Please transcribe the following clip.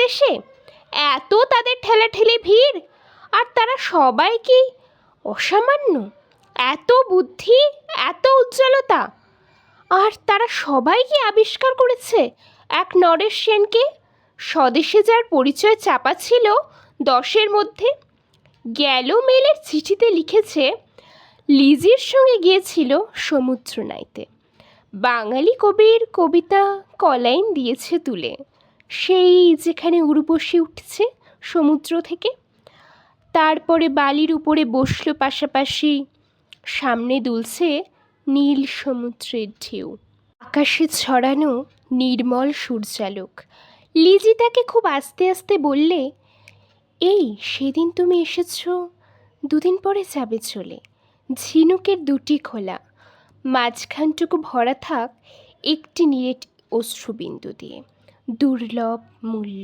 দেশে এত তাদের ঠেলাঠেলি ভিড়, আর তারা সবাই কি অসামান্য? এত বুদ্ধি, এত উজ্জ্বলতা, আর তারা সবাই কি আবিষ্কার করেছে এক নরেশ সেনকে, স্বদেশে যার পরিচয় চাপা ছিল 10-এর মধ্যে। গেল মেলের চিঠিতে লিখেছে লিজির সঙ্গে গিয়েছিল সমুদ্র নাইতে, বাঙালি কবির কবিতা কলাইন দিয়েছে তুলে, সেই যেখানে উর্বশী উঠছে সমুদ্র থেকে। তারপরে বালির উপরে বসলো পাশাপাশি, সামনে দুলছে নীল সমুদ্রের ঢেউ, আকাশে ছড়ানো নির্মল সূর্যালোক। লিজি তাকে খুব আস্তে আস্তে বললে, এই সেদিন তুমি এসেছ, 2 দিন পরে যাবে চলে। ঝিনুকের 2টি খোলা, মাঝখানটুকু ভরা থাক একটি নিরেট অশ্রুবিন্দু দিয়ে, দুর্লভ মূল্য